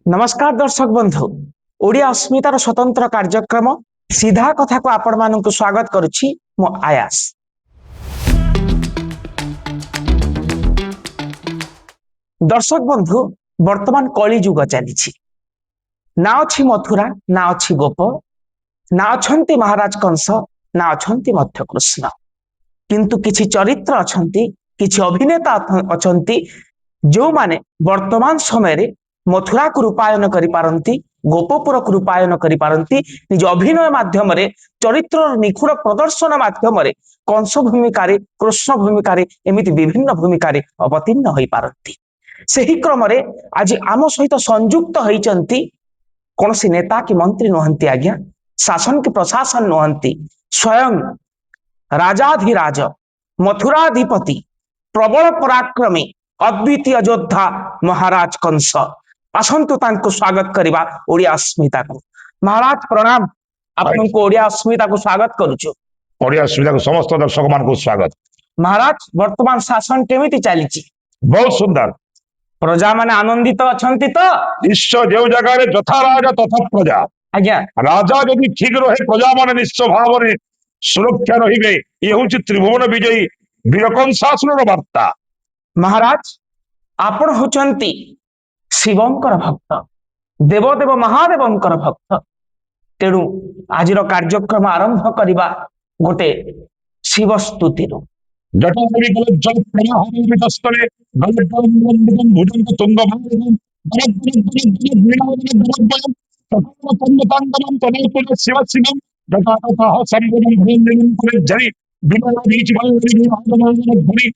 नमस्कार दर्शक बंधु ओडिया अस्मितार स्वतंत्र कार्यक्रम सीधा कथा को आपण मानक स्वागत करुछि मो आयास। दर्शक बंधु वर्तमान कली युग चली ना अच्छी मथुरा ना अच्छी गोप ना अच्छी महाराज कंस ना अच्छी मध्य कृष्ण किंतु किछि चरित्र अछंती किछि अभिनेता अछंती जो माने वर्तमान समय रे मथुरा को रूपायन करि पारंती गोपपुर को रूपायन करि पारंती निज अभिनय माध्यम रे चरित्र निखुड़ प्रदर्शन माध्यम रे कंस भूमिका रे कृष्ण भूमिका रे एमिति विभिन्न भूमिका रे अवतीर्ण होई पारंती। सेही क्रम रे आज आम सहित संयुक्त होइचंती कोनसी नेता की मंत्री नहंती आज्ञा शासन के प्रशासन नहंती स्वयं राजाधिराज मथुराधिपति प्रबल पराक्रमी अद्वितीय योद्धा महाराज कंस आसंतु तांको स्वागत करिबा ओडिया अस्मिता को। महाराज प्रणाम आपनको ओडिया अस्मिता को स्वागत करूछु। ओडिया अस्मिता को समस्त दर्शक मान को स्वागत। महाराज वर्तमान शासन केमिति चलीछि? बहुत सुंदर। प्रजा माने आनंदित अछंती तो निश्चय जो जगह रे यथा राजा तथा प्रजा आज्ञा राजा यदि ठीक रहे प्रजा माने निश्चय भाव रे सुरक्षा रहिबे ये होछि त्रिभुवन विजयी वीरकंसासुरर वार्ता। महाराज आपण होचंती शिवंकर भक्त देवदेव महादेवंकर भक्त तेणु आजिर कार्यक्रम आरंभ करिबा गोटे शिव स्तुति रो जटावली गल जल प्रवाह वितस्तरे गल गल भुजंग तुंग भागम गल शिव शिवम जटातः संबोधन भ्रेंद्रम पुरे जरी बिना बीच धरी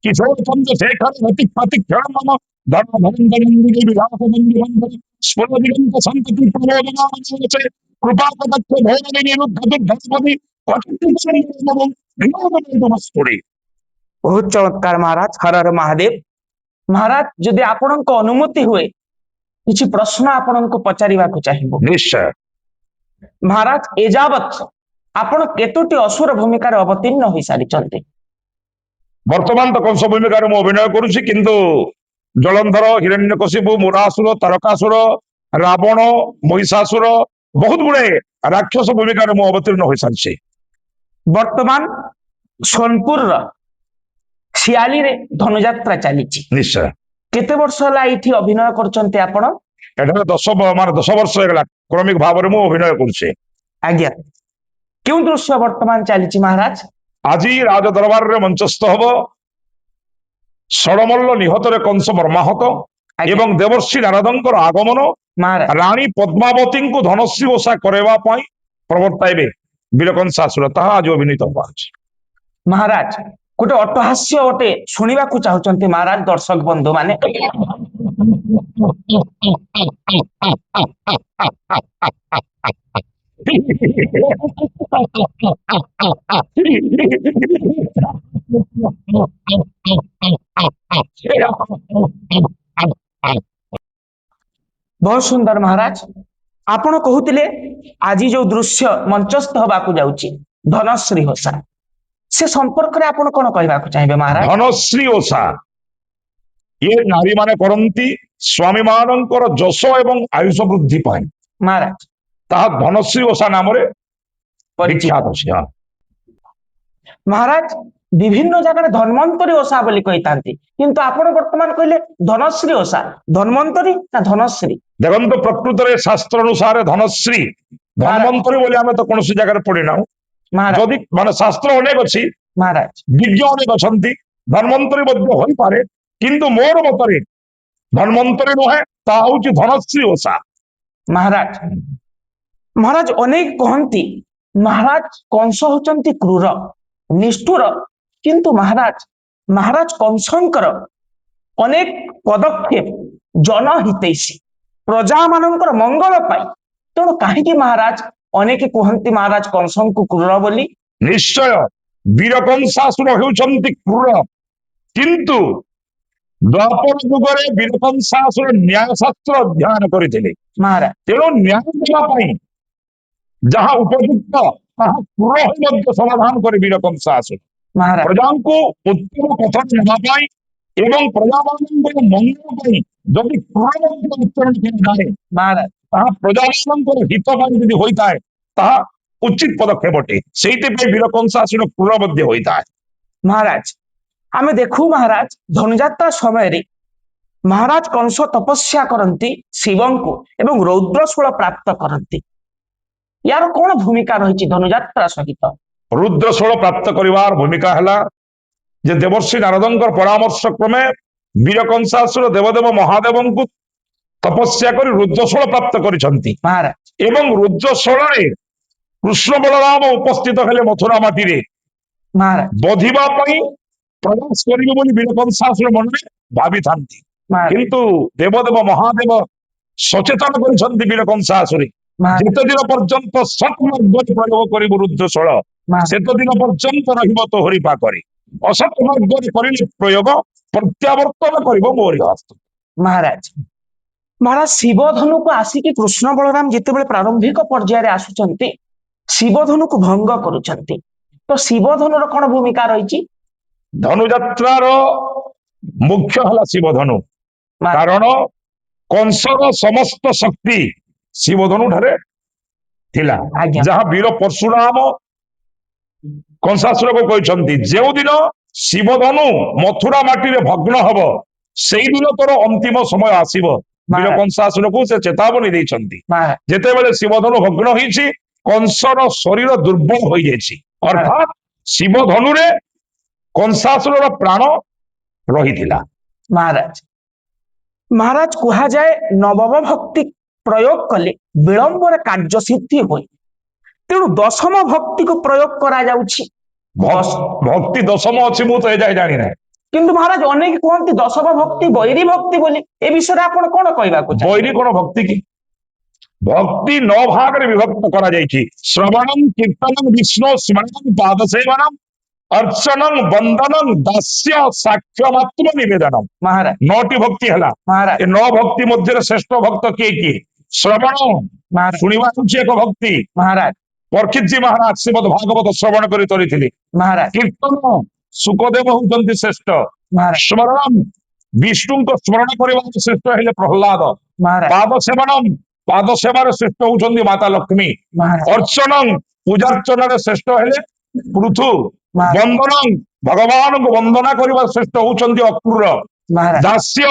किशोर चंद्रशेखर रति प्रतिक्षण मम धर्म धरंदरंदि विलास बंधु स्फुर दिगंत संतति प्रबोधनामसे कृपा पदक्ष भैरवि निरुद्ध धर्मदि बहुत चमत्कार महाराज। हर हर महादेव। महाराज जदि आपन को अनुमति हुए किछि प्रश्न आपन को पचारिबा को चाहिबो। निश्चय। महाराज एजावत आपण केतोटी असुर भूमिका रे अवतीर्ण होई सारी चलते वर्तमान तो कंस भूमिका रे मो अभिनय करूछि किंतु जलंधर हिरण्यकशिपु मुरासुर तारकासुर रावण महिषासुर बहुत गुड़े राक्षस भूमिका रे मो अवतीर्ण होई सारछि। वर्तमान सोनपुर शियाली रे धनुयात्रा चली। निश्चय। केते वर्ष होला इठी अभिनय करचंते आपण? एठारे 10 वर्ष हेला क्रमिक भाव रे मो अभिनय करूछि। आज्ञा क्यों दृश्य वर्तमान चली महाराज? आज राज दरबार रे मंचस्थ हब षड़मल्ल निहत रे कंस मर्माहत एवं देवर्षि नारदंकर आगमन रानी पद्मावती को धनश्री ओषा करवा प्रवर्ताइबे वीरकंसासुर ताहा आज अभिनीत होबा। महाराज गोटे अट्टहास्य गोटे शुणा चाहते महाराज दर्शक बंधु माने बहुत सुंदर। महाराज आपण कहूतिले आज जो दृश्य मंचस्थ होबाकू जाउची धनश्री ओषा से संपर्क रे आपण कोन कहबा को चाहिबे महाराज? धनश्री ओषा ये नारी माने करंती स्वामी मानकर जश एवं आयुष वृद्धि पाए महाराज ताहा धनश्री ओषा नाम रे विख्यात अछि। महाराज विभिन्न जगह धन्वंतरी ओषा बोली कहितांती किंतु आपण वर्तमान कहले धनश्री ओषा धन्वंतरी ना धनश्री? देखंतु प्रकृत रे शास्त्र अनुसार धनश्री धन्वंतरी बोली हमें तो कोनसी जगह रे पढि नाउ जदि माने शास्त्र अनेक अछि महाराज विज्ञ अनेक अछंती धन्वंतरी मध्य होई पारे किंतु मोर मतरे धन्वंतरी नहे ता होची धनश्री ओषा। महाराज महाराज अनेक कहंती महाराज कंस होचंती क्रूर निष्ठुर किंतु महाराज महाराज कंसंकर अनेक पदक्षेप जनहितैषी प्रजा मानकर मंगल पाई तेणु कहीं महाराज अनेक कहंती महाराज कंसन को क्रूर बोली। निश्चय वीरकंसासुर हेउचंती क्रूर किंतु द्वापर युगरे वीरकंसासुर न्याय शास्त्र अध्ययन करथिले महाराज तेणु न्याय देवा पाई जहां उपयुक्त ताहा क्रूर होई समाधान करे वीरकंसासुर। महाराज प्रजा को उत्तम कथन देवा पाई ଏବଂ ପ୍ରଜାମାନଙ୍କର ମଙ୍ଗଳ ପାଇଁ ଯଦି କ୍ରୂର ମଧ୍ୟ ଉଚ୍ଚାରଣ କରାଯାଏ ମହାରାଜ ତାହା ପ୍ରଜାମାନଙ୍କର ହିତ ପାଇଁ ଯଦି ହୋଇଥାଏ ତାହା ଉଚିତ ପଦକ୍ଷେପଟେ। ସେଇଥିପାଇଁ ବୀର କଂସାସୁର କ୍ରୂର ମଧ୍ୟ ହୋଇଥାଏ। ମହାରାଜ ଆମେ ଦେଖୁ ମହାରାଜ ଧନୁଯାତ୍ରା ସମୟରେ ମହାରାଜ କଂସ ତପସ୍ୟା କରନ୍ତି ଶିବଙ୍କୁ ଏବଂ ରୌଦ୍ରଶୂଳ ପ୍ରାପ୍ତ କରନ୍ତି। ୟାର କଣ ଭୂମିକା ରହିଛି ଧନୁଯାତ୍ରା ସହିତ? ରୁଦ୍ରଶୂଳ ପ୍ରାପ୍ତ କରିବାର ଭୂମିକା ହେଲା ଯେ ଦେବର୍ଷି ନାରଦଙ୍କର ପରାମର୍ଶ କ୍ରମେ ବୀର କଂସାସୁର ଦେବଦେବ ମହାଦେବଙ୍କୁ ତପସ୍ୟା କରି ରୁଦ୍ରଶୂଳ ପ୍ରାପ୍ତ କରିଛନ୍ତି ମହାରାଜ ଏବଂ ରୁଦ୍ରଶୂଳରେ କୃଷ୍ଣ ବଳରାମ ଉପସ୍ଥିତ ହେଲେ ମଥୁରା ମାଟିରେ ମହାରାଜ ବଧିବା ପାଇଁ ପ୍ରୟାସ କରିବେ ବୋଲି ବୀର କଂସାସୁର ମନରେ ଭାବିଥାନ୍ତି। ମହାରାଜ କିନ୍ତୁ ଦେବଦେବ ମହାଦେବ ସଚେତନ କରିଛନ୍ତି ବୀର କଂସାସୁରେ ମହାରାଜ ଯେତେ ଦିନ ପର୍ଯ୍ୟନ୍ତ ସତ୍ମାର୍ଗରେ ପ୍ରୟୋଗ କରିବୁ ରୁଦ୍ରଶୂଳ ମହାରାଜ ସେତେ ଦିନ ପର୍ଯ୍ୟନ୍ତ ରହିବ ତୋହରି ପାଖରେ। ଅସତ୍ ମାର୍ଗରେ କରିଲେ ପ୍ରୟୋଗ ପ୍ରତ୍ୟାବର୍ତ୍ତନ କରିବ ମୋରି ହସ୍ତ। ମହାରାଜ ମହାରାଜ ଶିବ ଧନୁକୁ ଆସିକି କୃଷ୍ଣ ବଳରାମ ଯେତେବେଳେ ପ୍ରାରମ୍ଭିକ ପର୍ଯ୍ୟାୟରେ ଆସୁଛନ୍ତି ଶିବ ଧନୁକୁ ଭଙ୍ଗ କରୁଛନ୍ତି। ତ ଶିବ ଧନୁର କଣ ଭୂମିକା ରହିଛି? ଧନୁଯାତ୍ରାର ମୁଖ୍ୟ ହେଲା ଶିବ ଧନୁ। ମହାରାଜ କାରଣ କଂସର ସମସ୍ତ ଶକ୍ତି ଶିବ ଧନୁ ଠାରେ ଥିଲା। ଆଜ୍ଞା ଯାହା ବୀର ପରଶୁରାମ କଂସାସୁରକୁ କହିଛନ୍ତି ଯେଉଁଦିନ ଶିବ ଧନୁ ମଥୁରା ମାଟିରେ ଭଗ୍ନ ହବ ସେଇଦିନ ତୋର ଅନ୍ତିମ ସମୟ ଆସିବ। ବୀର ମହାରାଜ କଂସାସୁରକୁ ସେ ଚେତାବନୀ ଦେଇଛନ୍ତି। ମହାରାଜ ଯେତେବେଳେ ଶିବ ଧନୁ ଭଗ୍ନ ହେଇଛି କଂସର ଶରୀର ଦୁର୍ବଳ ହୋଇଯାଇଛି ଅର୍ଥାତ୍ ଶିବ ଧନୁରେ କଂସାସୁରର ପ୍ରାଣ ରହିଥିଲା। ମହାରାଜ ମହାରାଜ କୁହାଯାଏ ନବମ ଭକ୍ତି ପ୍ରୟୋଗ କଲେ ବିଳମ୍ବରେ କାର୍ଯ୍ୟ ସିଦ୍ଧି ହୁଏ। ତେଣୁ ଦଶମ ଭକ୍ତିକୁ ପ୍ରୟୋଗ କରାଯାଉଛି। ଭକ୍ତି ଦଶମ ଅଛି ମୁଁ ତ ଏଯାଏ ଜାଣିନାହିଁ। କିନ୍ତୁ ମହାରାଜ ଅନେକ କୁହନ୍ତି ଦଶମ ଭକ୍ତି ବୈରୀ ଭକ୍ତି ବୋଲି। ଏ ବିଷୟରେ ଆପଣ କଣ କହିବାକୁ ଚାହିଁବେ? ବୈରୀ କଣ ଭକ୍ତି କି? ଭକ୍ତି 9 ଭାଗରେ ବିଭକ୍ତ କରାଯାଇଛି। ଶ୍ରବଣಂ କୀର୍ତ୍ତନଂ ବିଷ୍ଣୁ ସ୍ମରଣଂ ପାଦସେବନଂ ଅର୍ଚ୍ଚନଂ ବନ୍ଦନଂ ଦାସ୍ୟ ସାକ୍ଷ୍ୟମାତ୍ମ ନିବେଦନಂ। ମହାରାଜ 9ଟି ଭକ୍ତି ହେଲା। ମହାରାଜ ଏ 9 ଭକ୍ତି ମଧ୍ୟରେ ଶ୍ରେଷ୍ଠ ଭକ୍ତ କିଏ କିଏ? ଶ୍ରବଣ ମହାରାଜ ଶୁଣିବା ହେଉଛି ଏକ ଭକ୍ତି। ମହାରାଜ ପରୀକ୍ଷିତଜୀ ମହାରାଜ ଶ୍ରୀମଦ୍ ଭାଗବତ ଶ୍ରବଣ କରି ତୋରିଥିଲେ। ମହାରାଜ କୀର୍ତ୍ତନ ସୁଖଦେବ ହଉଛନ୍ତି ଶ୍ରେଷ୍ଠ। ମହାରାଜ ସ୍ମରଣ ବିଷ୍ଣୁଙ୍କ ସ୍ମରଣ କରିବା ଶ୍ରେଷ୍ଠ ହେଲେ ପ୍ରହ୍ଲାଦ। ମହାରାଜ ପାଦ ସେବନମ୍ ପାଦ ସେବାରେ ଶ୍ରେଷ୍ଠ ହଉଛନ୍ତି ମାତା ଲକ୍ଷ୍ମୀ। ମହାରାଜ ଅର୍ଚ୍ଚନଂ ପୂଜାର୍ଚ୍ଚନାରେ ଶ୍ରେଷ୍ଠ ହେଲେ ପୃଥୁ। ମହାରାଜ ବନ୍ଦନଂ ଭଗବାନଙ୍କୁ ବନ୍ଦନା କରିବା ଶ୍ରେଷ୍ଠ ହଉଛନ୍ତି ଅକ୍ରୂର। ମହାରାଜ ଦାସ୍ୟ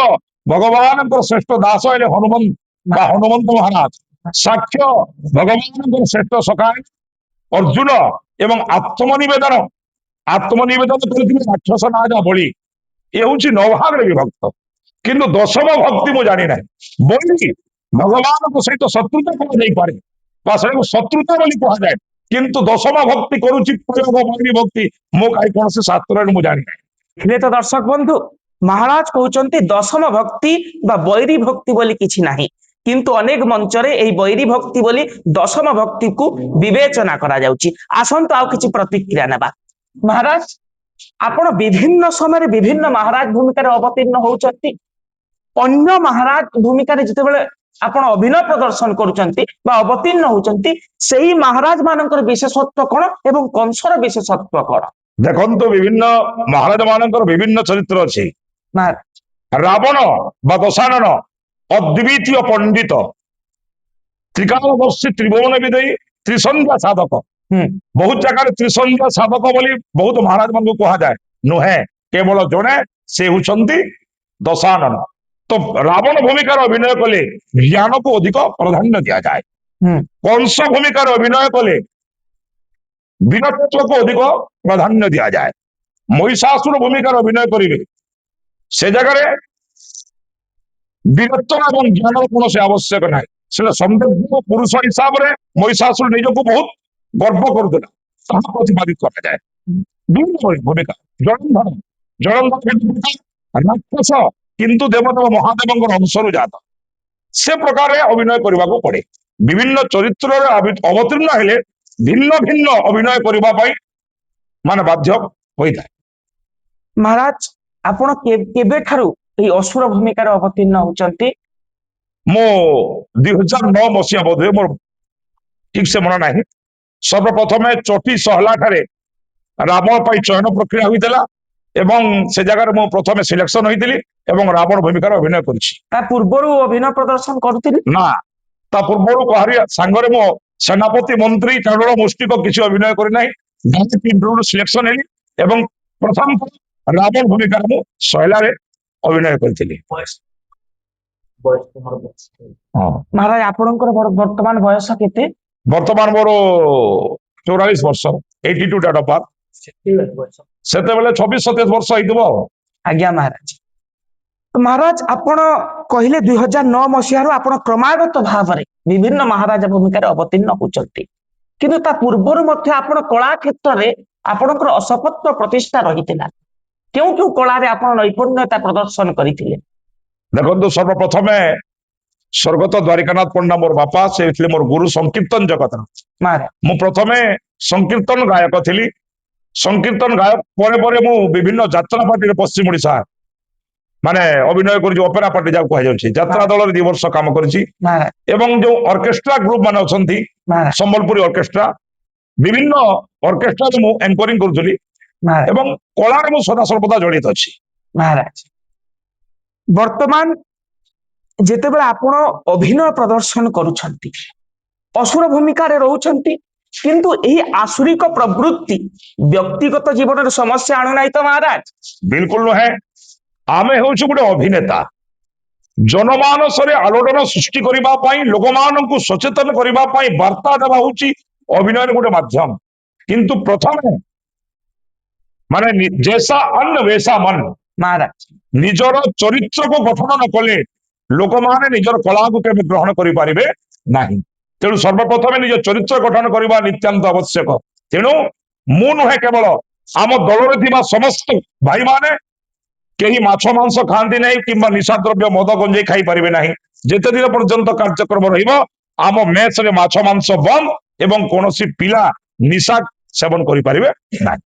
ଭଗବାନଙ୍କର ଶ୍ରେଷ୍ଠ ଦାସ ହେଲେ ହନୁମାନ ବା ହନୁମନ୍ତ ମହାରାଜ। ସାକ୍ଷ୍ୟ ଭଗବାନଙ୍କର ଶ୍ରେଷ୍ଠ ସଖା ଅର୍ଜୁନ ଏବଂ ଆତ୍ମନିବେଦନ କରିଥିଲେ ରାକ୍ଷସ ନାଗ ବଳି। ଏ ହଉଛି 9 ଭାଗରେ ବିଭକ୍ତ। କିନ୍ତୁ ଦଶମ ଭକ୍ତି ମୁଁ ଜାଣିନାହିଁ। ବଳି ଭଗବାନଙ୍କ ସହିତ ଶତ୍ରୁତା କରାଯାଇପାରେ ବା ସେଟାକୁ ଶତ୍ରୁତା ବୋଲି କୁହାଯାଏ। କିନ୍ତୁ ଦଶମ ଭକ୍ତି କରୁଛି ପ୍ରୟୋଗ ବୈରୀ ଭକ୍ତି ମୁଁ କାହିଁ କୌଣସି ଶାସ୍ତ୍ରରେ ମୁଁ ଜାଣିନାହିଁ। ହେଲେ ତ ଦର୍ଶକ ବନ୍ଧୁ ମହାରାଜ କହୁଛନ୍ତି ଦଶମ ଭକ୍ତି ବା ବୈରୀ ଭକ୍ତି ବୋଲି କିଛି ନାହିଁ। କିନ୍ତୁ ଅନେକ ମଞ୍ଚରେ ଏହି ବୈରୀ ଭକ୍ତି ବୋଲି ଦଶମ ଭକ୍ତିକୁ ବିବେଚନା କରାଯାଉଛି। ଆସନ୍ତୁ ଆଉ କିଛି ପ୍ରତିକ୍ରିୟା ନେବା। ମହାରାଜ ଆପଣ ବିଭିନ୍ନ ସମୟରେ ବିଭିନ୍ନ ମହାରାଜ ଭୂମିକାରେ ଅବତୀର୍ଣ୍ଣ ହଉଛନ୍ତି। ଅନ୍ୟ ମହାରାଜ ଭୂମିକାରେ ଯେତେବେଳେ ଆପଣ ଅଭିନୟ ପ୍ରଦର୍ଶନ କରୁଛନ୍ତି ବା ଅବତୀର୍ଣ୍ଣ ହଉଛନ୍ତି ସେହି ମହାରାଜ ମାନଙ୍କର ବିଶେଷତ୍ୱ କଣ ଏବଂ କଂସର ବିଶେଷତ୍ୱ କଣ? ଦେଖନ୍ତୁ ବିଭିନ୍ନ ମହାରାଜ ମାନଙ୍କର ବିଭିନ୍ନ ଚରିତ୍ର ଅଛି। ମହାରାଜ ରାବଣ ବା ଦଶାନନ ଅଦ୍ୱିତୀୟ ପଣ୍ଡିତ ତ୍ରିକାଳଦର୍ଶୀ ତ୍ରିଭୁବନ ବିଦୟୀ ତ୍ରିସନ୍ଧ୍ୟା ସାଧକ। ବହୁତ ଜାଗାରେ ତ୍ରିସନ୍ଧ୍ୟା ସାଧକ ବୋଲି ବହୁତ ମହାରାଜ ମାନଙ୍କୁ କୁହାଯାଏ। ନୁହେଁ, କେବଳ ଜଣେ ସେ ହେଉଛନ୍ତି ଦଶାନନ। ତ ରାବଣ ଭୂମିକାର ଅଭିନୟ କଲେ ଜ୍ଞାନକୁ ଅଧିକ ପ୍ରାଧାନ୍ୟ ଦିଆଯାଏ। କଂସ ଭୂମିକାର ଅଭିନୟ କଲେ ବୀରତ୍ୱକୁ ଅଧିକ ପ୍ରାଧାନ୍ୟ ଦିଆଯାଏ। ମହିଷାସୁର ଭୂମିକାର ଅଭିନୟ କରିବେ ସେ ଜାଗାରେ ବୀରତ୍ୱ ଏବଂ ଜ୍ଞାନର କୌଣସି ଆବଶ୍ୟକ ନାହିଁ। ସେଟା ସମୃଦ୍ଧ ପୁରୁଷ ହିସାବରେ ମହିଷାସୁର ନିଜକୁ ବହୁତ ଗର୍ବ କରୁଥିଲା, ତାହା ପ୍ରତିପାଦିତ କରାଯାଏ। ବିଭିନ୍ନ ଭୂମିକା ଜଳନ୍ଧର ରାକ୍ଷସ କିନ୍ତୁ ଦେବଦେବ ମହାଦେବଙ୍କର ଅଂଶରୁ ଜାତ, ସେ ପ୍ରକାରେ ଅଭିନୟ କରିବାକୁ ପଡେ। ବିଭିନ୍ନ ଚରିତ୍ରରେ ଅବତୀର୍ଣ୍ଣ ହେଲେ ଭିନ୍ନ ଭିନ୍ନ ଅଭିନୟ କରିବା ପାଇଁ ମାନେ ବାଧ୍ୟ ହୋଇଥାଏ। ମହାରାଜ ଆପଣ କେବେଠାରୁ ଏହି ଅସୁର ଭୂମିକାରେ ଅବତୀର୍ଣ୍ଣ ହଉଛନ୍ତି? ମୁଁ 2009 ମସିହା ବୋଧେ, ମୋର ଠିକ ସେ ମନେ ନାହିଁ। ସର୍ବପ୍ରଥମେ ଚଟି ସହଲା ଠାରେ ରାବଣ ପାଇଁ ଚୟନ ପ୍ରକ୍ରିୟା ହୋଇଥିଲା ଏବଂ ସେ ଜାଗାରେ ମୁଁ ପ୍ରଥମେ ସିଲେକ୍ସନ ହୋଇଥିଲି ଏବଂ ରାବଣ ଭୂମିକାରେ ଅଭିନୟ କରିଛି। ତା ପୂର୍ବରୁ ଅଭିନୟ ପ୍ରଦର୍ଶନ କରୁଥିଲେ? ନା, ତା ପୂର୍ବରୁ କାହାରି ସାଙ୍ଗରେ ମୁଁ ସେନାପତି ମନ୍ତ୍ରୀ ଚାଣ୍ଡଳ ମୁଷ୍ଟିକ କିଛି ଅଭିନୟ କରିନାହିଁ। ଇଣ୍ଟରଭ୍ୟୁ ସିଲେକ୍ସନ ହେଲି ଏବଂ ପ୍ରଥମ ରାବଣ ଭୂମିକାରେ ମୁଁ ଶୈଳାରେ ଅଭିନୟ କରିଥିଲି। ମହାରାଜ ଆପଣଙ୍କର ବର୍ତ୍ତମାନ ବୟସ କେତେ? ବର୍ତ୍ତମାନ ମୋର 44 ବର୍ଷ, 82 ଡେଟ୍ ଅଫ୍ ବାର୍ଥ। ସେତେବେଳେ 26-27 ବର୍ଷ ହେଇଥିବ। ଆଜ୍ଞା ମହାରାଜ। ମହାରାଜ ଆପଣ କହିଲେ 2009 ମସିହାରୁ ଆପଣ କ୍ରମାଗତ ଭାବରେ ବିଭିନ୍ନ ମହାରାଜା ଭୂମିକାରେ ଅବତୀର୍ଣ୍ଣ ହେଉଛନ୍ତି, କିନ୍ତୁ ତା ପୂର୍ବରୁ ମଧ୍ୟ ଆପଣ କଳା କ୍ଷେତ୍ରରେ ଆପଣଙ୍କର ଅସପତ୍ନ ପ୍ରତିଷ୍ଠା ରହିଥିଲା। କେଉଁ କେଉଁ କଳାରେ ଆପଣ ନୈପୁଣ୍ୟତା ପ୍ରଦର୍ଶନ କରିଥିଲେ? ଦେଖନ୍ତୁ, ସର୍ବପ୍ରଥମେ ସ୍ୱର୍ଗତ ଦ୍ୱାରିକାନାଥ ପଣ୍ଡା ମୋର ବାପା, ସେ ଥିଲେ ମୋର ଗୁରୁ ସଂକୀର୍ତ୍ତନ ଜଗତର। ମୁଁ ପ୍ରଥମେ ସଂକୀର୍ତ୍ତନ ଗାୟକ ଥିଲି। ସଂକୀର୍ତ୍ତନ ଗାୟକ ପରେ ପରେ ମୁଁ ବିଭିନ୍ନ ଯାତ୍ରା ପାର୍ଟିରେ ପଶ୍ଚିମ ଓଡିଶା ମାନେ ଅଭିନୟ କରିଛି। ଅପେରା ପାର୍ଟି ଯାହାକୁ କୁହାଯାଉଛି, ଯାତ୍ରା ଦଳରେ 2 ବର୍ଷ କାମ କରିଛି। ଏବଂ ଯୋଉ ଅର୍କେଷ୍ଟ୍ରା ଗ୍ରୁପ ମାନେ ଅଛନ୍ତି, ସମ୍ବଲପୁରୀ ଅର୍କେଷ୍ଟ୍ରା, ବିଭିନ୍ନ ଅର୍କେଷ୍ଟ୍ରାରେ ମୁଁ ଏଙ୍କରିଂ କରୁଥିଲି ଏବଂ କଳାରେ ମୁଁ ସଦାସର୍ବଦା ଜଡ଼ିତ ଅଛି। ମହାରାଜ, ବର୍ତ୍ତମାନ ଯେତେବେଳେ ଆପଣ ଅଭିନୟ ପ୍ରଦର୍ଶନ କରୁଛନ୍ତି, ଅସୁର ଭୂମିକାରେ ରହୁଛନ୍ତି, କିନ୍ତୁ ଏହି ଆସୁରିକ ପ୍ରବୃତ୍ତି ବ୍ୟକ୍ତିଗତ ଜୀବନରେ ସମସ୍ୟା ଆଣୁନାହିଁ ତ ମହାରାଜ? ବିଲକୁଲ ନୁହେଁ। ଆମେ ହେଉଛୁ ଗୋଟେ ଅଭିନେତା। ଜନମାନସରେ ଆଲୋଡ଼ନ ସୃଷ୍ଟି କରିବା ପାଇଁ, ଲୋକମାନଙ୍କୁ ସଚେତନ କରିବା ପାଇଁ ବାର୍ତ୍ତା ଦେବା ହଉଛି ଅଭିନୟର ଗୋଟେ ମାଧ୍ୟମ। କିନ୍ତୁ ପ୍ରଥମେ ମାନେ ଜେସା ଅନ୍ନ ବେସା ମନ, ମହାରାଜ ନିଜର ଚରିତ୍ରକୁ ଗଠନ ନ କଲେ ଲୋକମାନେ ନିଜର କଳାକୁ କେବେ ଗ୍ରହଣ କରିପାରିବେ ନାହିଁ। ତେଣୁ ସର୍ବପ୍ରଥମେ ନିଜ ଚରିତ୍ର ଗଠନ କରିବା ନିତ୍ୟାନ୍ତ ଆବଶ୍ୟକ। ତେଣୁ ମୁଁ ନୁହେଁ, କେବଳ ଆମ ଦଳରେ ଥିବା ସମସ୍ତ ଭାଇମାନେ କେହି ମାଛ ମାଂସ ଖାଆନ୍ତି ନାହିଁ କିମ୍ବା ନିଶା ଦ୍ରବ୍ୟ ମଦ ଗଞ୍ଜେଇ ଖାଇପାରିବେ ନାହିଁ। ଯେତେ ଦିନ ପର୍ଯ୍ୟନ୍ତ କାର୍ଯ୍ୟକ୍ରମ ରହିବ, ଆମ ମେସରେ ମାଛ ମାଂସ ବନ୍ଦ ଏବଂ କୌଣସି ପିଲା ନିଶା ସେବନ କରିପାରିବେ ନାହିଁ।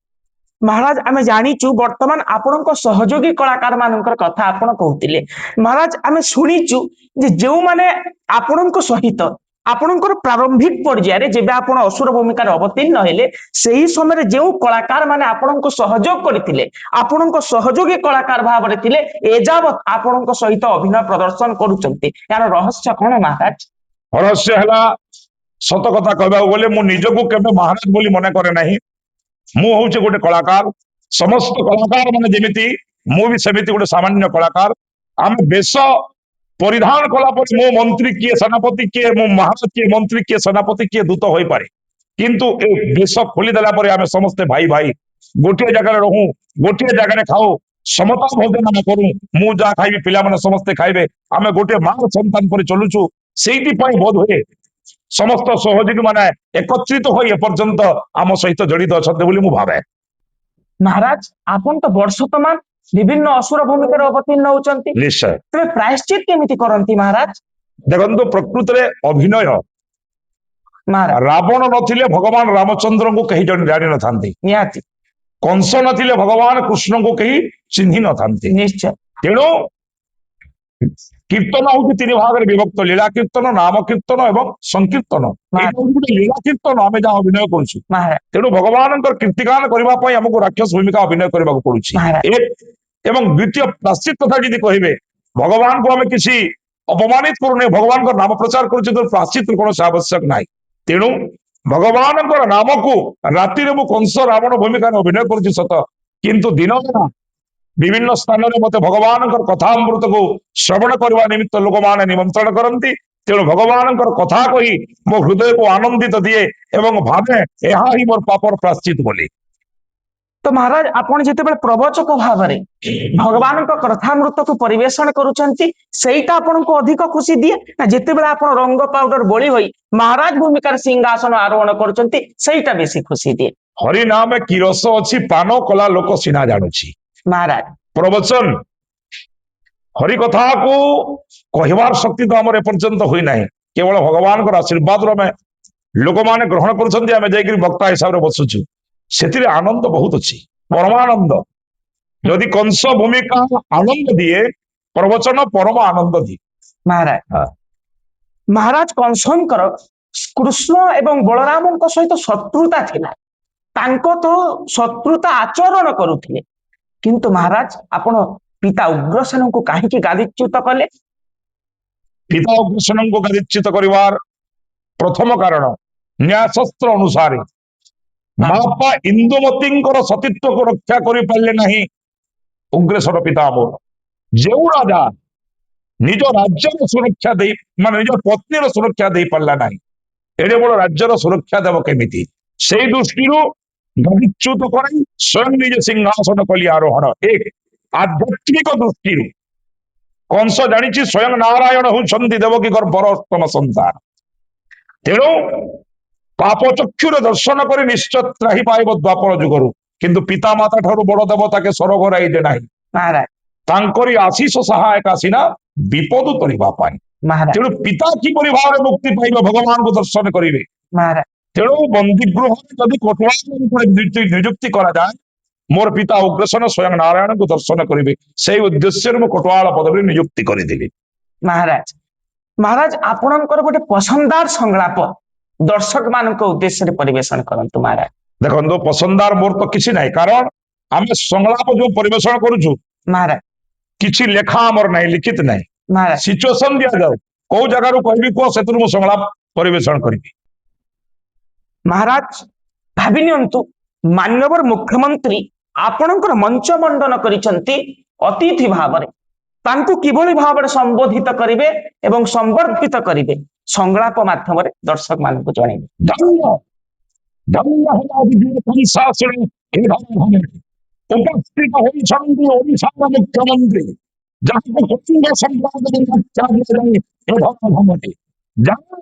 ମହାରାଜ, ଆମେ ଜାଣିଛୁ ବର୍ତ୍ତମାନ ଆପଣଙ୍କ ସହଯୋଗୀ କଳାକାର ମାନଙ୍କର କଥା ଆପଣ କହୁଥିଲେ। ମହାରାଜ, ଆମେ ଶୁଣିଛୁ ଯେ ଯେଉଁମାନେ ଆପଣଙ୍କ ସହିତ ଆପଣଙ୍କର ପ୍ରାରମ୍ଭିକ ପର୍ଯ୍ୟାୟରେ ଯେବେ ଆପଣ ଅସୁର ଭୂମିକାରେ ଅବତୀର୍ଣ୍ଣ ହେଲେ, ସେହି ସମୟରେ ଯେଉଁ କଳାକାର ମାନେ ଆପଣଙ୍କୁ ସହଯୋଗ କରିଥିଲେ, ଆପଣଙ୍କ ସହଯୋଗୀ କଳାକାର ଭାବରେ ଥିଲେ, ଏଯାବତ ଆପଣଙ୍କ ସହିତ ଅଭିନୟ ପ୍ରଦର୍ଶନ କରୁଛନ୍ତି, ଏହାର ରହସ୍ୟ କଣ ମହାରାଜ? ରହସ୍ୟ ହେଲା, ସତ କଥା କହିବାକୁ ଗଲେ ମୁଁ ନିଜକୁ କେବେ ମହାରାଜ ବୋଲି ମନେ କରେ ନାହିଁ। ମୁଁ ହଉଛି ଗୋଟେ କଳାକାର। ସମସ୍ତ କଳାକାର ମାନେ ଯେମିତି, ମୁଁ ବି ସେମିତି ଗୋଟେ ସାମାନ୍ୟ କଳାକାର। ଆମେ ବେଶ ପରିଧାନ କଲା ପରେ ମୋ ମନ୍ତ୍ରୀ କିଏ, ସେନାପତି କିଏ, ମୋ ମହାରାଜ କିଏ, ମନ୍ତ୍ରୀ କିଏ, ସେନାପତି କିଏ, ଦୂତ ହୋଇପାରେ, କିନ୍ତୁ ଏ ବେଶ ଖୋଲିଦେଲା ପରେ ଆମେ ସମସ୍ତେ ଭାଇ ଭାଇ। ଗୋଟିଏ ଜାଗାରେ ରହୁ, ଗୋଟିଏ ଜାଗାରେ ଖାଉ, ସମତା ଭୋଜନ ଆମେ କରୁ। ମୁଁ ଯାହା ଖାଇବି ପିଲାମାନେ ସମସ୍ତେ ଖାଇବେ। ଆମେ ଗୋଟିଏ ମା ସନ୍ତାନ ପରି ଚଲୁଛୁ। ସେଇଥିପାଇଁ ବୋଧ ହୁଏ ସମସ୍ତ ସହଯୋଗୀ ମାନେ ଏକତ୍ରିତ ହୋଇ ଏପର୍ଯ୍ୟନ୍ତ ଆମ ସହିତ ଜଡ଼ିତ ଅଛନ୍ତି ବୋଲି ମୁଁ ଭାବେ। ମହାରାଜ, ଆପଣ ତ ବର୍ଷତମାନ ବିଭିନ୍ନ ଅସୁର ଭୂମିକାରେ ଅବତୀର୍ଣ୍ଣ ହଉଛନ୍ତି, ନିଶ୍ଚୟ। ତେବେ ପ୍ରାୟଶ୍ଚିତ କେମିତି କରନ୍ତି ମହାରାଜ? ଦେଖନ୍ତୁ, ପ୍ରକୃତରେ ଅଭିନୟ, ରାବଣ ନଥିଲେ ଭଗବାନ ରାମଚନ୍ଦ୍ରଙ୍କୁ କେହି ଜାଣିନଥାନ୍ତି। ନିହାତି। କଂସ ନଥିଲେ ଭଗବାନ କୃଷ୍ଣଙ୍କୁ କେହି ଚିହ୍ନି ନଥାନ୍ତି। ନିଶ୍ଚୟ। ତେଣୁ କୀର୍ତ୍ତନ ହଉଛି 3 ଭାଗରେ ବିଭକ୍ତ: ଲୀଳା କୀର୍ତ୍ତନ, ନାମ କୀର୍ତ୍ତନ ଏବଂ ସଂକୀର୍ତ୍ତନ। ଗୋଟେ ଲୀଳା କୀର୍ତ୍ତନ ଆମେ ଯାହା ଅଭିନୟ କରୁଛୁ। ତେଣୁ ଭଗବାନଙ୍କର କୀର୍ତ୍ତିଗାନ କରିବା ପାଇଁ ଆମକୁ ରାକ୍ଷସ ଭୂମିକା ଅଭିନୟ କରିବାକୁ ପଡୁଛି। ଏବଂ ଦ୍ୱିତୀୟ, ପ୍ରାଶ୍ଚିତ କଥା ଯଦି କହିବେ, ଭଗବାନଙ୍କୁ ଆମେ କିଛି ଅପମାନିତ କରୁନେ, ଭଗବାନଙ୍କର ନାମ ପ୍ରଚାର କରୁଛେ, ତେଣୁ ପ୍ରାଶ୍ଚିତ କୌଣସି ଆବଶ୍ୟକ ନାହିଁ। ତେଣୁ ଭଗବାନଙ୍କର ନାମକୁ ରାତିରେ ମୁଁ କଂସ ରାବଣ ଭୂମିକାରେ ଅଭିନୟ କରୁଛି ସତ, କିନ୍ତୁ ଦିନ ବିଭିନ୍ନ ସ୍ଥାନରେ ମତେ ଭଗବାନଙ୍କର କଥାମୃତକୁ ଶ୍ରବଣ କରିବା ନିମିତ୍ତ ଲୋକମାନେ ନିମନ୍ତ୍ରଣ କରନ୍ତି। ତେଣୁ ଭଗବାନଙ୍କର କଥା କହି ମୋ ହୃଦୟକୁ ଆନନ୍ଦିତ ଦିଏ ଏବଂ ଭାବେ ଏହା ହିଁ ମୋର ପାପର ପ୍ରାଶ୍ଚିତ ବୋଲି। ତ ମହାରାଜ, ଆପଣ ଯେତେବେଳେ ପ୍ରବଚକ ଭାବରେ ଭଗବାନଙ୍କ କଥାମୃତକୁ ପରିବେଷଣ କରୁଛନ୍ତି, ସେଇଟା ଆପଣଙ୍କୁ ଅଧିକ ଖୁସି ଦିଏ, ନା ଯେତେବେଳେ ଆପଣ ରଙ୍ଗ ପାଉଡର ବୋଳି ହୋଇ ମହାରାଜ ଭୂମିକାରେ ସିଂହାସନ ଆରୋହଣ କରୁଛନ୍ତି, ସେଇଟା ବେଶୀ ଖୁସି ଦିଏ? ହରି ନାମ କି ରସ ଅଛି, ପାନ କଲା ଲୋକ ସିନା ଜାଣୁଛି। ମହାରାଜ, ପ୍ରବଚନ, ହରି କଥାକୁ କହିବାର ଶକ୍ତି ତ ଆମର ଏପର୍ଯ୍ୟନ୍ତ ହୋଇନାହିଁ। କେବଳ ଭଗବାନଙ୍କର ଆଶୀର୍ବାଦରୁ ଆମେ ଲୋକମାନେ ଗ୍ରହଣ କରୁଛନ୍ତି, ଆମେ ଯାଇକରି ବକ୍ତା ହିସାବରେ ବସୁଛୁ। ସେଥିରେ ଆନନ୍ଦ ବହୁତ ଅଛି, ପରମାନନ୍ଦ। ଯଦି କଂସ ଭୂମିକା ଆନନ୍ଦ ଦିଏ, ପ୍ରବଚନ ପରମ ଆନନ୍ଦ ଦିଏ। ମହାରାଜ, କଂସଙ୍କର କୃଷ୍ଣ ଏବଂ ବଳରାମଙ୍କ ସହିତ ଶତ୍ରୁତା ଥିଲା, ତାଙ୍କ ତ ଶତ୍ରୁତା ଆଚରଣ କରୁଥିଲେ, କିନ୍ତୁ ମହାରାଜ ଆପଣ ପିତା ଉଗ୍ରସେନଙ୍କୁ କାହିଁକି ଗାଦିଚ୍ୟୁତ କଲେ? ପିତା ଉଗ୍ରସେନଙ୍କୁ ଗାଦିଚ୍ୟୁତ କରିବାର ପ୍ରଥମ କାରଣ ନ୍ୟାୟଶାସ୍ତ୍ର ଅନୁସାରେ ବାପା ଇନ୍ଦୁମତୀଙ୍କର ସତୀତ୍ୱକୁ ରକ୍ଷା କରିପାରିଲେ ନାହିଁ ଉଗ୍ରସେନ ପିତା ମୋର। ଯେଉଁ ରାଜା ନିଜ ରାଜ୍ୟର ସୁରକ୍ଷା ଦେଇ ମାନେ ନିଜ ପତ୍ନୀର ସୁରକ୍ଷା ଦେଇ ପାରିଲା ନାହିଁ, ଏଡେ ବଡ ରାଜ୍ୟର ସୁରକ୍ଷା ଦେବ କେମିତି? ସେଇ ଦୃଷ୍ଟିରୁ ଗାଦିଚ୍ୟୁତ କରାଇ ସ୍ୱୟଂ ନିଜେ ସିଂହାସନ କଲି ଆରୋହଣ। ଏକ ଆଧ୍ୟାତ୍ମିକ ଦୃଷ୍ଟିରୁ କଂସ ଜାଣିଛି ସ୍ୱୟଂ ନାରାୟଣ ହେଉଛନ୍ତି ଦେବକୀ ଗର୍ଭର ଅଷ୍ଟମ ସନ୍ତାନ, ତେଣୁ ପାପ ଚକ୍ଷୁରେ ଦର୍ଶନ କରି ନିଶ୍ଚୟ ତ୍ରାହି ପାଇବ ଦ୍ୱାପର ଯୁଗରୁ। କିନ୍ତୁ ପିତା ମାତା ଠାରୁ ବଡ ଦେବତାକେ ସ୍ୱର୍ଗରାଇଲେ ନାହିଁ, ମହାରାଜ ତାଙ୍କରି ଆଶିଷ ସହାୟକ ଆସିନା ବିପଦ କରିବା ପାଇଁ। ମହାରାଜ ତେଣୁ ପିତା କିପରି ଭାବରେ ମୁକ୍ତି ପାଇବେ ଭଗବାନଙ୍କୁ ଦର୍ଶନ କରିବେ। ମହାରାଜ ତେଣୁ ବନ୍ଦୀଗୃହରେ ଯଦି କୋଟୱାଲ ନିଯୁକ୍ତି କରାଯାଏ, ମୋର ପିତା ଉଗ୍ରସେନ ସ୍ୱୟଂ ନାରାୟଣଙ୍କୁ ଦର୍ଶନ କରିବେ, ସେଇ ଉଦ୍ଦେଶ୍ୟରେ ମୁଁ କୋଟୱାଳ ପଦବୀରେ ନିଯୁକ୍ତି କରିଥିଲି। ମହାରାଜ ମହାରାଜ ଆପଣଙ୍କର ଗୋଟେ ପସନ୍ଦାର ସଂଳାପ ଦର୍ଶକ ମାନଙ୍କ ଉଦ୍ଦେଶ୍ୟରେ ପରିବେଷଣ କରନ୍ତୁ ମହାରାଜ। ଦେଖନ୍ତୁ ପସନ୍ଦାର ମୋର ତ କିଛି ନାହିଁ, କାରଣ ଆମେ ସଂଳାପ ଯୋଉ ପରିବେଷଣ କରୁଛୁ ମହାରାଜ କିଛି ଲେଖା ଆମର ନାହିଁ, ଲିଖିତ ନାହିଁ। ମହାରାଜ ସିଚୁଏସନ ଦିଆଯାଉ, କୋଉ ଜାଗାରୁ କହିବି କୁହ, ସେଥିରୁ ମୁଁ ସଂଳାପ ପରିବେଷଣ କରିବି। ମହାରାଜ ଭାବି ନିଅନ୍ତୁ ମାନ୍ୟବର ମୁଖ୍ୟମନ୍ତ୍ରୀ ଆପଣଙ୍କର ମଞ୍ଚ ମଣ୍ଡନ କରିଛନ୍ତି ଅତିଥି ଭାବରେ, ତାଙ୍କୁ କିଭଳି ଭାବରେ ସମ୍ବୋଧିତ କରିବେ ଏବଂ ସମ୍ବର୍ଦ୍ଧିତ କରିବେ ସଂଳାପ ମାଧ୍ୟମରେ ଦର୍ଶକ ମାନଙ୍କୁ ଜଣେଇବେ। ଧନ୍ୟ ଧନ୍ୟ ହେଲା ବିଜୟ କଂସାସୁର ଏ ଧର୍ମରେ ଉପସ୍ଥିତ ହୋଇଛନ୍ତି ଓଡ଼ିଶାର ମୁଖ୍ୟମନ୍ତ୍ରୀ, ଯାହାକୁ କଳିଙ୍ଗ ସମ୍ରାଟରେ ରକ୍ଷା ଦିଆଯାଏ ଏ ଧର୍ମରେ। ଯାହା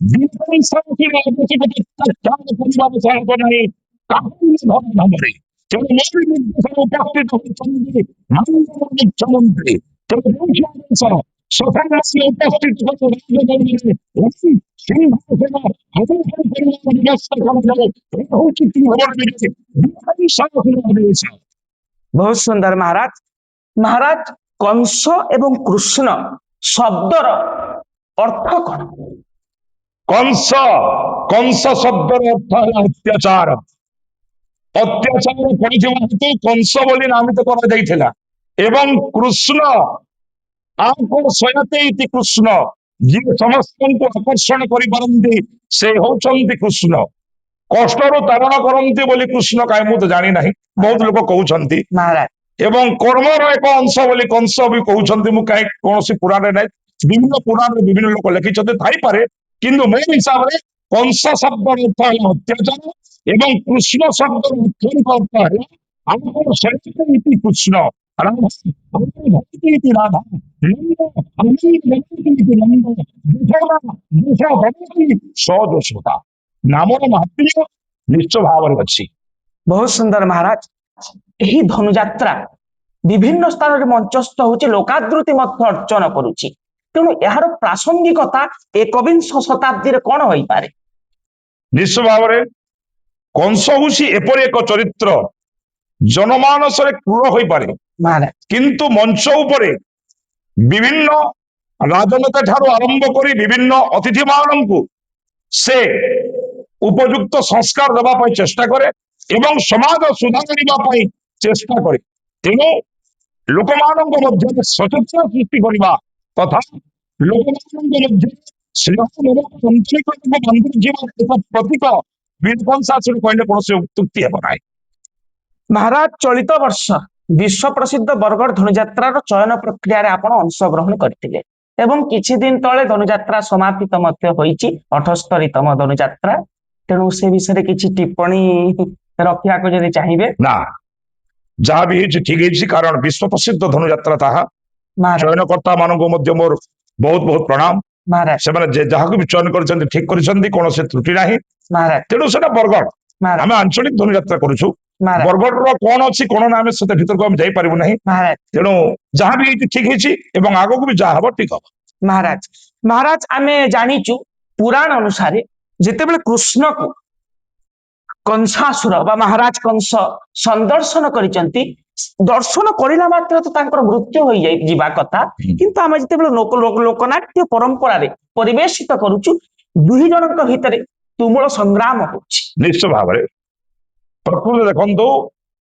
ବିଜୟ କଂସାସୁର ଆବଶ୍ୟକ ପ୍ରତ୍ୟାଖ୍ୟାନ କରିବାର ସାହସ ନାହିଁ କାହାରି ଧର୍ମରେ। ତେଣୁ ମୋରି ନିର୍ଦ୍ଦେଶରେ ଉପସ୍ଥିତ ହୋଇଛନ୍ତି ମାନ୍ୟବର ମୁଖ୍ୟମନ୍ତ୍ରୀ। ତେଣୁ ଦେଶ ସଫଳ ଉପସ୍ଥିତ ରାଜଭବନରେ ସିଂହାସନ ଅଧିକାର କରିବାର ବ୍ୟବସ୍ଥା କରାଯାଏ। ଏ ହେଉଛି ଆଦେଶ। ବହୁତ ସୁନ୍ଦର ମହାରାଜ। ମହାରାଜ କଂସ ଏବଂ କୃଷ୍ଣ ଶବ୍ଦର ଅର୍ଥ କଣ? କଂସ କଂସ ଶବ୍ଦର ଅର୍ଥ ହେଲା ଅତ୍ୟାଚାର। ଅତ୍ୟାଚାର କରିଥିବା ହେତୁ କଂସ ବୋଲି ନାମିତ କରାଯାଇଥିଲା। ଏବଂ କୃଷ୍ଣ ଆମକୁ ସୟତେ ଇତି କୃଷ୍ଣ, ଯିଏ ସମସ୍ତଙ୍କୁ ଆକର୍ଷଣ କରିପାରନ୍ତି ସେ ହେଉଛନ୍ତି କୃଷ୍ଣ। କଷ୍ଟରୁ ତାରଣ କରନ୍ତି ବୋଲି କୃଷ୍ଣ କାହିଁ ମୁଁ ତ ଜାଣି ନାହିଁ, ବହୁତ ଲୋକ କହୁଛନ୍ତି। ମହାରାଜ ଏବଂ କର୍ମର ଏକ ଅଂଶ ବୋଲି କଂସ ବି କହୁଛନ୍ତି, ମୁଁ କାହିଁ କୌଣସି ପୁରାଣରେ ନାହିଁ। ବିଭିନ୍ନ ପୁରାଣରେ ବିଭିନ୍ନ ଲୋକ ଲେଖିଛନ୍ତି ଥାଇପାରେ, କିନ୍ତୁ ମୋ ହିସାବରେ କଂସ ଶବ୍ଦର ଅର୍ଥ ହେଲା ଅତ୍ୟାଚାର ଏବଂ କୃଷ୍ଣ ଶବ୍ଦର ଆକ୍ଷରିକ ଅର୍ଥ ହେଲା ଆମକୁ ସୟତେ ଇତି କୃଷ୍ଣ, ରାଧା ଇତି ରାଧା, ନନ୍ଦ ଇତି ନନ୍ଦ, ସଯଶୋଦା। ନାମର ମାହାତ୍ମ୍ୟ ନିଶ୍ଚୟ ଭାବରେ ଅଛି। ବହୁତ ସୁନ୍ଦର ମହାରାଜ। ଏହି ଧନୁଯାତ୍ରା ବିଭିନ୍ନ ସ୍ଥାନରେ ମଞ୍ଚସ୍ଥ ହଉଛି, ଲୋକାଦୃତି ମଧ୍ୟ ଅର୍ଜନ କରୁଛି। ତେଣୁ ଏହାର ପ୍ରାସଙ୍ଗିକତା ଏକବିଂଶ ଶତାବ୍ଦୀରେ କଣ ହୋଇପାରେ? ନିଶ୍ଚୟ ଭାବରେ କଂସ ହେଉଛି ଏପରି ଏକ ଚରିତ୍ର ଜନମାନସରେ କ୍ରୂର ହୋଇପାରେ, ମହାରାଜ କିନ୍ତୁ ମଞ୍ଚ ଉପରେ ବିଭିନ୍ନ ରାଜନେତା ଠାରୁ ଆରମ୍ଭ କରି ବିଭିନ୍ନ ଅତିଥି ମାନଙ୍କୁ ସେ ଉପଯୁକ୍ତ ସଂସ୍କାର ଦେବା ପାଇଁ ଚେଷ୍ଟା କରେ ଏବଂ ସମାଜ ସୁଧାରିବା ପାଇଁ ଚେଷ୍ଟା କରେ। ତେଣୁ ଲୋକମାନଙ୍କ ମଧ୍ୟରେ ସଚେତନ ସୃଷ୍ଟି କରିବା ତଥା ଲୋକମାନଙ୍କ ମଧ୍ୟରେ ଆନ୍ତରିକତାକୁ ବାନ୍ଧି ଯିବା ଏକ ପ୍ରତୀକ ବିଧ୍ୱଂସାସୁର କହିଲେ କୌଣସି ଉକ୍ତି ହେବ ନାହିଁ। ମହାରାଜ ଚଳିତ ବର୍ଷ ବିଶ୍ୱ ପ୍ରସିଦ୍ଧ ବରଗଡ଼ ଧନୁଯାତ୍ରାର ଚୟନ ପ୍ରକ୍ରିୟାରେ ଆପଣ ଅଂଶଗ୍ରହଣ କରିଥିଲେ ଏବଂ କିଛି ଦିନ ତଳେ ଧନୁଯାତ୍ରା ସମାପିତ ମଧ୍ୟ ହୋଇଛି, 78ତମ ଧନୁଯାତ୍ରା। ତେଣୁ ସେ ବିଷୟରେ କିଛି ଟିପ୍ପଣୀ ରଖିବାକୁ ଯଦି ଚାହିଁବେ। ନା, ଯାହା ବି ହେଇଛି ଠିକ ହେଇଛି, କାରଣ ବିଶ୍ୱ ପ୍ରସିଦ୍ଧ ଧନୁଯାତ୍ରା ତାହା। ମହାରାଜ ଚୟନକର୍ତ୍ତା ମାନଙ୍କୁ ମଧ୍ୟ ମୋର ବହୁତ ବହୁତ ପ୍ରଣାମ। ମହାରାଜ ସେମାନେ ଯାହାକୁ ବି ଚୟନ କରିଛନ୍ତି ଠିକ କରିଛନ୍ତି, କୌଣସି ତ୍ରୁଟି ନାହିଁ। ମହାରାଜ ତେଣୁ ସେଟା ବରଗଡ଼, ମହାରାଜ ଆମେ ଆଞ୍ଚଳିକ ଧନୁଯାତ୍ରା କରୁଛୁ। ମହାରାଜ ବରଗଡ଼ର କଣ ଅଛି କଣ ନା ଆମେ ସେତେ ଭିତରକୁ ଆମେ ଯାଇପାରିବୁ ନାହିଁ। ମହାରାଜ ତେଣୁ ଯାହା ବି ହେଇଛି ଠିକ ହେଇଛି ଏବଂ ଆଗକୁ ବି ଯାହା ହବ ଠିକ ହବ। ମହାରାଜ ମହାରାଜ ଆମେ ଜାଣିଛୁ ପୁରାଣ ଅନୁସାରେ ଯେତେବେଳେ କୃଷ୍ଣକୁ କଂସାସୁର ବା ମହାରାଜ କଂସ ସନ୍ଦର୍ଶନ କରିଛନ୍ତି, ଦର୍ଶନ କରିଲା ମାତ୍ର ତ ତାଙ୍କର ମୃତ୍ୟୁ ହୋଇଯାଇ ଯିବା କଥା, କିନ୍ତୁ ଆମେ ଯେତେବେଳେ ଲୋକନାଟ୍ୟ ପରମ୍ପରାରେ ପରିବେଷିତ କରୁଛୁ, ଦୁଇ ଜଣଙ୍କ ଭିତରେ ତୁମୁଳ ସଂଗ୍ରାମ ହଉଛି। ନିଶ୍ଚୟ ଭାବରେ ପ୍ରକୃତ ଦେଖନ୍ତୁ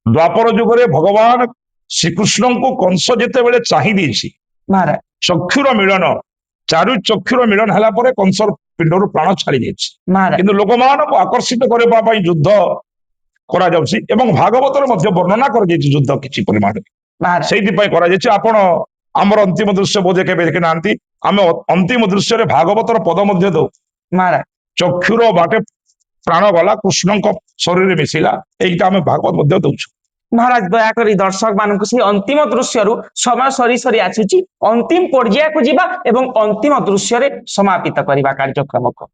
ଦ୍ୱାପର ଯୁଗରେ ଭଗବାନ ଶ୍ରୀକୃଷ୍ଣଙ୍କୁ କଂସ ଯେତେବେଳେ ଚାହିଁ ଦେଇଛି महाराज ଚକ୍ଷୁର ମିଳନ ଚାରୁ ଚକ୍ଷୁର ମିଳନ ହେଲା ପରେ କଂସର ପିଣ୍ଡରୁ ପ୍ରାଣ ଛାଡି ଯାଇଛି महाराज କିନ୍ତୁ ଲୋକମାନଙ୍କୁ ଆକର୍ଷିତ କରିବା ପାଇଁ ଯୁଦ୍ଧ କରାଯାଉଛି ଏବଂ ଭାଗବତରେ ମଧ୍ୟ ବର୍ଣ୍ଣନା କରାଯାଇଛି ଯୁଦ୍ଧ କିଛି ପରିମାଣରେ महाराज ସେଇଥିପାଇଁ କରାଯାଇଛି ଆପଣ ଆମର ଅନ୍ତିମ ଦୃଶ୍ୟ ବୋଧେ କେବେ ଦେଖି ନାହାନ୍ତି ଆମେ ଅନ୍ତିମ ଦୃଶ୍ୟରେ ଭାଗବତର ପଦ ମଧ୍ୟ ଦଉ महाराज ଚକ୍ଷୁର ବାଟେ ପ୍ରାଣ ଗଲା କୃଷ୍ଣଙ୍କ ଶରୀରରେ ମିଶିଲା ଏଇଟା ଆମେ ଭାଗବତ ମଧ୍ୟ ଦଉଛୁ महाराज दयाकरी दर्शक मानक से अंतिम दृश्य समय सरी सरी आसुची अंतिम पर्याय को जीवा एवं अंतिम दृश्य रे समापित करवा कार्यक्रम को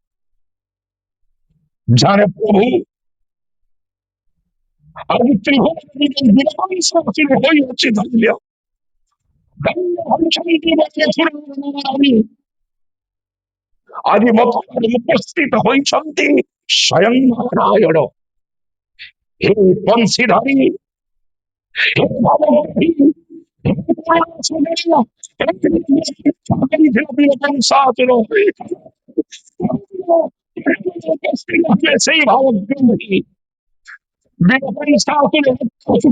जाने प्रभु आज त्रिभुवन विराम साक्षी होई अछि धन्य धन्य हंसनी की बातें सुनामी आज मथुराରେ उपस्थित ହୋଇଛନ୍ତି ସ୍ୱୟଂ ନାରାୟଣ हे बंशीधारी हे भवभूति हे पुराणसुंदरी সেই ভাবগ্রাহী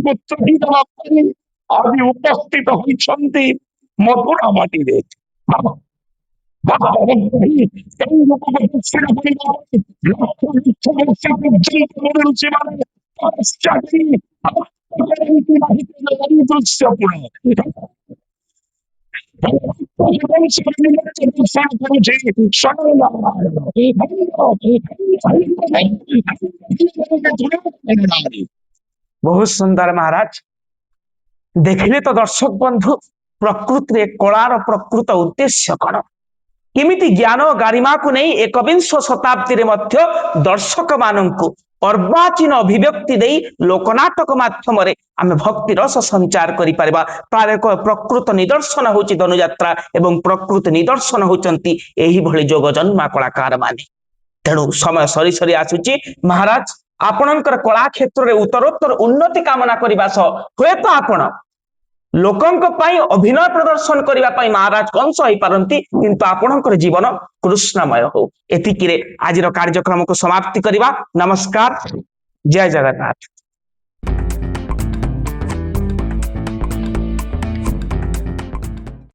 পুত্র আদি উপস্থিত হয়েছেন মথুরা মাটিরে এই রূপকে দর্শন করিবা লক্ষ লক্ষ বর্ষ পর্যন্ত মনে রুচি মানে পশ্চাৎ দৃশ্যপূর্ণ बहुत सुंदर महाराज देखिले तो दर्शक बंधु प्रकृति रे कलार प्रकृत उद्देश्य कौन केमिति ज्ञान और गारिमा को नहीं एकविंश शताब्दी रे मध्य दर्शक माननकु अर्वाचीन अभिव्यक्ति दे लोकनाटक माध्यम रे आमे भक्ति रस संचार करि परिबा तार एक प्रकृत निदर्शन होची धनुयात्रा एवं प्रकृत निदर्शन होचंती एही भली जोग जन्मा कलाकार माने तेणु समय सरी सरी आसुची महाराज आपणकर कला क्षेत्र रे उत्तरोत्तर उन्नति कामना करिबा सह होयतो आपण लोकंक पाई अभिनय प्रदर्शन करिबा पाई महाराज कंस होई पारंती किंतु आपणकर जीवन कृष्णमय हो एतिकिरे आजिर कार्यक्रम को समाप्ति करिबा नमस्कार जय जगन्नाथ।